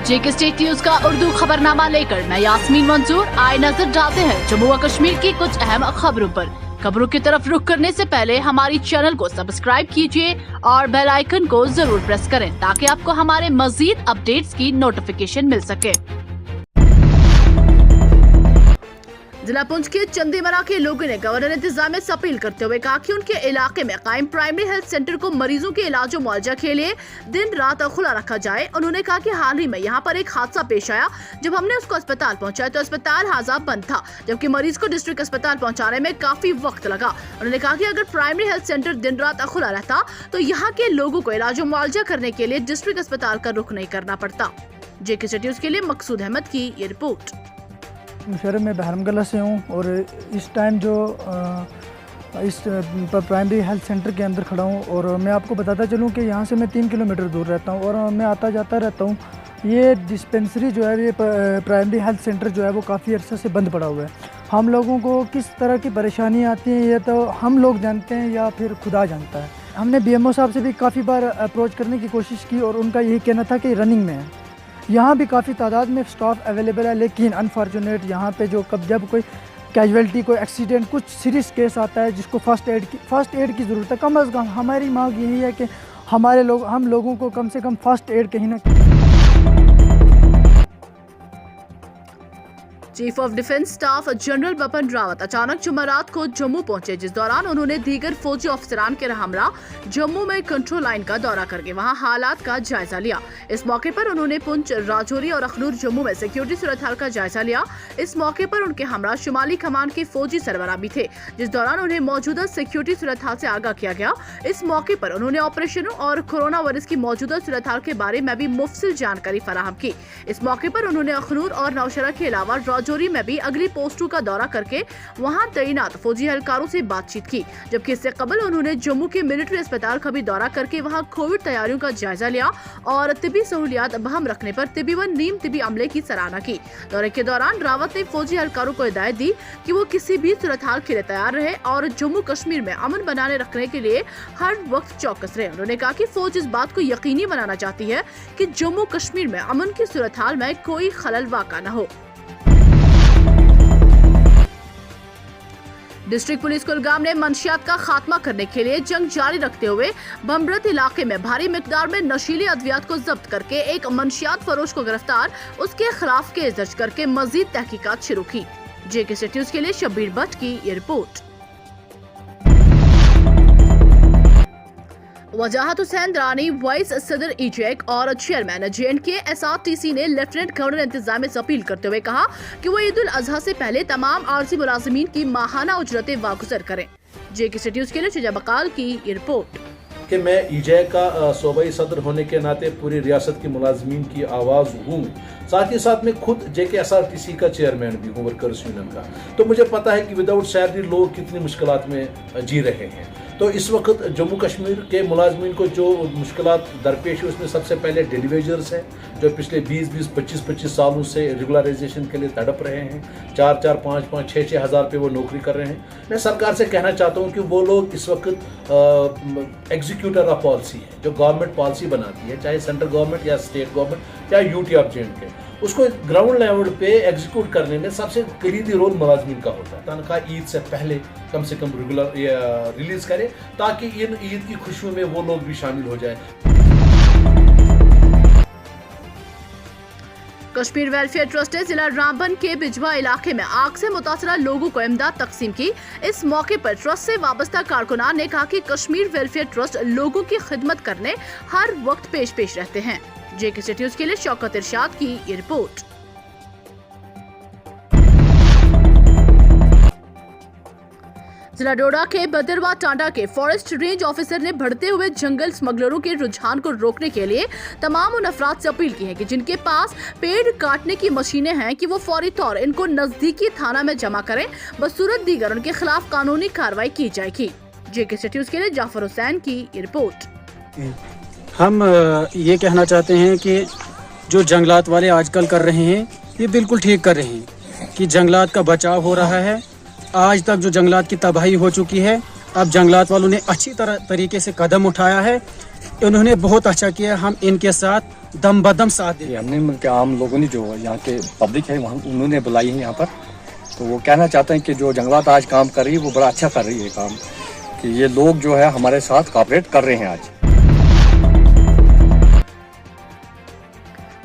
जेके state news का उर्दू खबरनामा लेकर मैं यास्मीन मंजूर आए नजर डालते हैं जम्मू व कश्मीर की कुछ अहम खबरों पर। खबरों की तरफ रुख करने से पहले हमारी चैनल को सब्सक्राइब कीजिए और बेल आइकन को जरूर प्रेस करें ताकि आपको हमारे मजीद अपडेट्स की नोटिफिकेशन मिल सके। जिला पुंछ के चंदीमरा के लोगों ने गवर्नर इंतजामिया से अपील करते हुए कहा कि उनके इलाके में कायम प्राइमरी हेल्थ सेंटर को मरीजों के इलाज और मुआवजा के लिए दिन रात खुला रखा जाए। उन्होंने कहा कि हाल ही में यहां पर एक हादसा पेश आया। जब हमने उसको अस्पताल पहुंचाया तो अस्पताल हाजा बंद था, जबकि मरीज को डिस्ट्रिक्ट अस्पताल पहुंचाने में काफी वक्त लगा। उन्होंने कहा कि अगर प्राइमरी हेल्थ सेंटर दिन रात खुला रहता तो यहाँ के लोगों को इलाज और मुआवजा करने के लिए डिस्ट्रिक्ट अस्पताल का रुख नहीं करना पड़ता। जेके न्यूज के लिए मकसूद अहमद की ये रिपोर्ट। शहर में बहरमगला से हूँ और इस टाइम जो इस प्राइमरी हेल्थ सेंटर के अंदर खड़ा हूँ और मैं आपको बताता चलूँ कि यहाँ से मैं 3 किलोमीटर दूर रहता हूँ और मैं आता जाता रहता हूँ। ये डिस्पेंसरी जो है, ये प्राइमरी हेल्थ सेंटर जो है वो काफ़ी अर्से से बंद पड़ा हुआ है। हम लोगों को किस तरह की परेशानी आती है ये तो हम लोग जानते हैं या फिर खुदा जानता है। हमने BMO साहब से भी काफ़ी बार अप्रोच करने की कोशिश की और उनका यही कहना था कि रनिंग में है। यहाँ भी काफ़ी तादाद में स्टाफ अवेलेबल है, लेकिन अनफॉर्चुनेट यहाँ पे जो जब कोई कैजुअल्टी, कोई एक्सीडेंट, कुछ सीरियस केस आता है जिसको फर्स्ट एड की ज़रूरत है। कम अज़ कम हमारी मांग यही है कि हम लोगों को कम से कम फर्स्ट एड कहीं ना। Chief of defence staff general Bipin Rawat अचानक जुमेरात को जम्मू पहुंचे, जिस दौरान उन्होंने दीगर फौजी अफसरान के हमरा जम्मू में कंट्रोल लाइन का दौरा करके वहां हालात का जायजा लिया। इस मौके पर उन्होंने पुंछ, राजौरी और अखनूर जम्मू में सिक्योरिटी सूरत हाल का जायजा लिया। इस मौके पर उनके हमरा शुमाली कमान के फौजी सरबराह भी थे, जिस दौरान उन्हें मौजूदा सिक्योरिटी सूरत हाल से आगाह किया गया। इस मौके पर उन्होंने ऑपरेशनों और कोरोना वायरस की मौजूदा सूरत हाल के बारे में भी मुफस्सिल जानकारी फराहम की। इस मौके पर उन्होंने अखनूर और नौशहरा के अलावा राजौरी में भी अगली पोस्टों का दौरा करके वहां तैनात फौजी एहलकारों से बातचीत की, जबकि इससे कबल उन्होंने जम्मू के मिलिट्री अस्पताल का भी दौरा करके वहां कोविड तैयारियों का जायजा लिया और तिबी सहूलियात बहाल रखने पर तिबी व नीम तिबी अमले की सराहना की। दौरे के दौरान रावत ने फौजी एहलकारों को हिदायत दी कि वो किसी भी सूरत हाल के लिए तैयार रहे और जम्मू कश्मीर में अमन बनाने रखने के लिए हर वक्त चौकस रहे। उन्होंने कहा कि फौज इस बात को यकीनी बनाना चाहती है कि जम्मू कश्मीर में अमन की सूरत हाल में कोई खलल वाक़ा न हो। डिस्ट्रिक्ट पुलिस कुलगाम ने मंशियात का खात्मा करने के लिए जंग जारी रखते हुए बमरत इलाके में भारी मिकदार में नशीली अद्वियात को जब्त करके एक मंशियात फरोश को गिरफ्तार, उसके खिलाफ केस दर्ज करके मजीद तहकीकात शुरू की। जेके न्यूज के लिए शब्बीर भट्ट की ये रिपोर्ट। वजाहत हुसैन दरानी, वाइस सदर ईजेक और चेयरमैन JNK SRTC ने लेफ्टिनेंट गवर्नर इंतजामिया से अपील करते हुए कहा कि वो ईद उल अजहा से पहले तमाम आरजी मुलाजिमीन की माहाना उजरतें वागुज़र करें। जेके न्यूज के लिए शुजा बकाल की ये रिपोर्ट। कि मैं ईजेक का सूबाई सदर होने के नाते पूरी रियासत के मुलाजमीन की आवाज़ हूँ, साथ ही साथ मैं खुद JK SRTC का चेयरमैन भी हूँ वर्कर्स यूनियन का। तो मुझे पता है कि विदाउट सैलरी लोग कितनी मुश्किलात में जी रहे हैं। तो इस वक्त जम्मू कश्मीर के मुलाजमीन को जो मुश्किलात दरपेश है उसमें सबसे पहले डेली वेजर्स हैं जो पिछले 20-20, 25-25 सालों से रेगुलराइजेशन के लिए तड़प रहे हैं। 4-4, 5-5, 6-6 हज़ार पे वो नौकरी कर रहे हैं। मैं सरकार से कहना चाहता हूँ कि वो लोग इस वक्त एग्जीक्यूटर ऑफ पॉलिसी है, जो गवर्नमेंट पॉलिसी बनाती है, चाहे सेंट्रल गवर्नमेंट या स्टेट गवर्नमेंट या UT ऑफ JNK, उसको ग्राउंड लेवल पे एग्जीक्यूट करने में सबसे कलीदी रोल मुलाजमीन का होता है। तनख्वाह ईद से पहले कम से कम रेगुलर रिलीज करें ताकि इन ईद की खुशियों में वो लोग भी शामिल हो जाए। कश्मीर वेलफेयर ट्रस्ट ने जिला रामबन के बिजवा इलाके में आग से मुतासरा लोगों को इमदाद तकसीम की। इस मौके पर ट्रस्ट से वाबस्ता कारकुनान ने कहा कि कश्मीर वेलफेयर ट्रस्ट लोगों की खिदमत करने हर वक्त पेश रहते हैं। जेके न्यूज के लिए शौकत इरशाद की ये रिपोर्ट। जिला डोडा के बदरवा टांडा के फॉरेस्ट रेंज ऑफिसर ने बढ़ते हुए जंगल स्मगलरों के रुझान को रोकने के लिए तमाम उन अफराद से अपील की है कि जिनके पास पेड़ काटने की मशीनें हैं कि वो फौरी तौर इनको नजदीकी थाना में जमा करें, बसूरत दीगर उनके खिलाफ कानूनी कार्रवाई की जाएगी। जेके न्यूज के लिए जाफर हुसैन की ये रिपोर्ट। हम ये कहना चाहते हैं कि जो जंगलात वाले आजकल कर रहे हैं ये बिल्कुल ठीक कर रहे हैं कि जंगलात का बचाव हो रहा है। आज तक जो जंगलात की तबाही हो चुकी है, अब जंगलात वालों ने अच्छी तरीके से कदम उठाया है इन्होंने बहुत अच्छा किया, हम इनके साथ दम बदम साथ दें। ये हमने मतलब आम लोगों ने जो यहाँ के पब्लिक है वहाँ उन्होंने बुलाई है यहाँ पर, तो वो कहना चाहते हैं कि जो जंगलात आज काम कर रही है वो बड़ा अच्छा कर रही है काम, कि ये लोग जो है हमारे साथ कॉपरेट कर रहे हैं आज।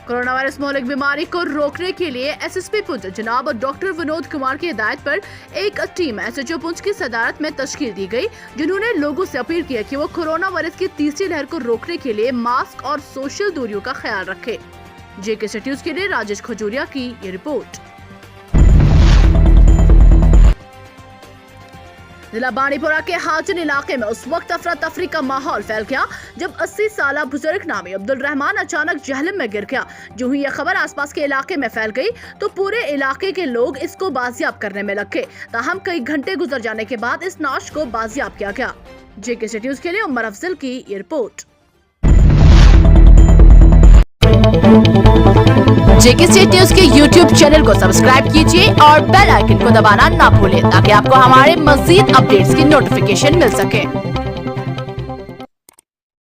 कोरोना वायरस मौलिक बीमारी को रोकने के लिए एसएसपी पुंछ जनाब डॉक्टर विनोद कुमार की हिदायत पर एक टीम एसएचओ पुंछ की सदारत में तश्कील दी गई, जिन्होंने लोगों से अपील की कि वो कोरोना वायरस की तीसरी लहर को रोकने के लिए मास्क और सोशल दूरियों का ख्याल रखें। जेके न्यूज के लिए राजेश खजूरिया की ये रिपोर्ट। जिला बांडीपोरा के हाजिन इलाके में उस वक्त अफरा तफरी का माहौल फैल गया जब 80 साल बुजुर्ग नामी अब्दुल रहमान अचानक जहलम में गिर गया। जो ही यह खबर आसपास के इलाके में फैल गई तो पूरे इलाके के लोग इसको बाजियाब करने में लग गए। ताहम कई घंटे गुजर जाने के बाद इस नाश को बाजियाब किया गया। जेके न्यूज के लिए उमर अफजल की ये रिपोर्ट। जेके न्यूज के YouTube चैनल को सब्सक्राइब कीजिए और बेल आइकन को दबाना ना भूलें ताकि आपको हमारे मजीद अपडेट्स की नोटिफिकेशन मिल सके।